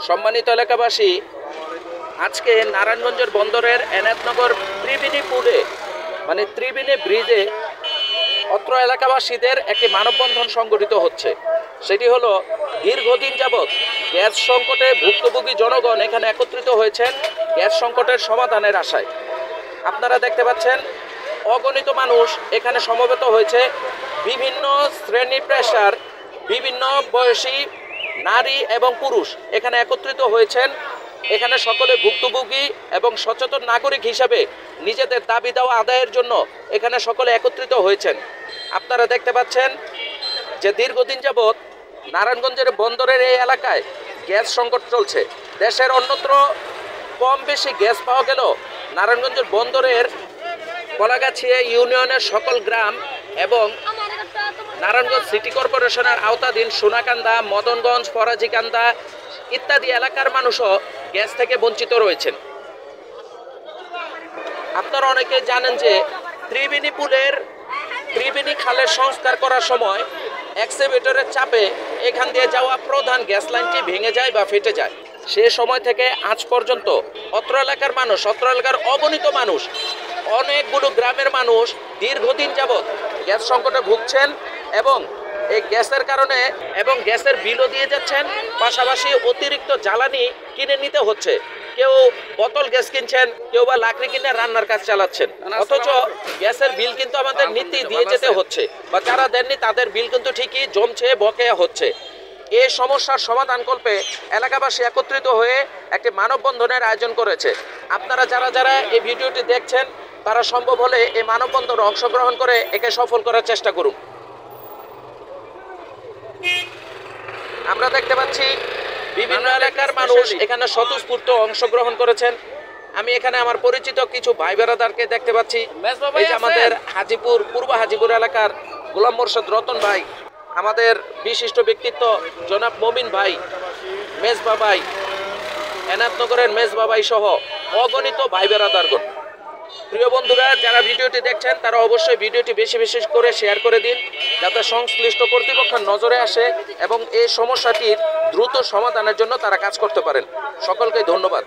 সম্মানিত এলাকাবাসী, আজকে নারায়ণগঞ্জের বন্দরের এনায়েতনগর ত্রিবেণী পুলে ত্রিবেণী ব্রিজে অত্র এলাকাবাসীদের একটি মানববন্ধন সংগঠিত হচ্ছে। সেটি হলো দীর্ঘদিন যাবৎ গ্যাস সংকটে ভুক্তভোগী জনগণ এখানে একত্রিত হয়েছেন গ্যাস সংকটের সমাধানের আশায়। আপনারা দেখতে পাচ্ছেন অগণিত মানুষ এখানে সমবেত হয়েছে। বিভিন্ন শ্রেণী পেশার বিভিন্ন বয়সী নারী এবং পুরুষ এখানে একত্রিত হয়েছেন। এখানে সকলে ভুক্তভোগী এবং সচেতন নাগরিক হিসাবে নিজেদের দাবি দাওয়া আদায়ের জন্য এখানে সকলে একত্রিত হয়েছেন। আপনারা দেখতে পাচ্ছেন যে দীর্ঘদিন যাবৎ নারায়ণগঞ্জের বন্দরের এই এলাকায় গ্যাস সংকট চলছে। দেশের অন্যত্র কম বেশি গ্যাস পাওয়া গেলেও নারায়ণগঞ্জের বন্দরের কলাগাছিয়া ইউনিয়নের সকল গ্রাম এবং নারায়ণগঞ্জ সিটি কর্পোরেশনের আওতাধীন সোনাকান্দা, মদনগঞ্জ, ফরাজিকান্দা ইত্যাদি এলাকার মানুষও গ্যাস থেকে বঞ্চিত রয়েছেন। আপনারা অনেকে জানেন যে ত্রিবেণী পুলের ত্রিবেণী খালের সংস্কার করার সময় এক্সকেভেটরের চাপে এখান দিয়ে যাওয়া প্রধান গ্যাস লাইনটি ভেঙে যায় বা ফেটে যায়। সে সময় থেকে আজ পর্যন্ত অত্র এলাকার মানুষ, অত্র এলাকার অগণিত মানুষ, অনেকগুলো গ্রামের মানুষ দীর্ঘদিন যাবৎ গ্যাস সংকটে ভুগছেন এবং এই গ্যাসের কারণে এবং গ্যাসের বিলও দিয়ে যাচ্ছেন, পাশাপাশি অতিরিক্ত জ্বালানি কিনে নিতে হচ্ছে। কেউ বোতল গ্যাস কিনছেন, কেউ বা লাকড়ি কিনে রান্নার কাজ চালাচ্ছেন, অথচ গ্যাসের বিল কিন্তু আমাদের নীতি দিয়ে যেতে হচ্ছে, বা যারা দেননি তাদের বিল কিন্তু ঠিকই জমছে, বকেয়া হচ্ছে। এই সমস্যার সমাধানকল্পে এলাকাবাসী একত্রিত হয়ে একটি মানববন্ধনের আয়োজন করেছে। আপনারা যারা যারা এই ভিডিওটি দেখছেন তারা সম্ভব হলে এই মানববন্ধনে অংশগ্রহণ করে একে সফল করার চেষ্টা করুন। আমরা দেখতে পাচ্ছি বিভিন্ন এলাকার মানুষ এখানে স্বতঃস্ফূর্ত অংশগ্রহণ করেছেন। আমি এখানে আমার পরিচিত কিছু ভাই বেরাদারকে দেখতে পাচ্ছি। এই যে আমাদের হাজিপুর, পূর্ব হাজিপুর এলাকার গোলাম মোর্শেদ রতন ভাই, আমাদের বিশিষ্ট ব্যক্তিত্ব জনাব মমিন ভাই, মেজবা ভাই, এনায়েতনগরের মেজবা ভাই সহ অগণিত ভাই বেরাদারগণ। প্রিয় বন্ধুরা, যারা ভিডিওটি দেখছেন তারা অবশ্যই ভিডিওটি বেশি বেশি করে শেয়ার করে দিন, যাতে সংশ্লিষ্ট কর্তৃপক্ষের নজরে আসে এবং এই সমস্যাটির দ্রুত সমাধানের জন্য তারা কাজ করতে পারেন। সকলকে ধন্যবাদ।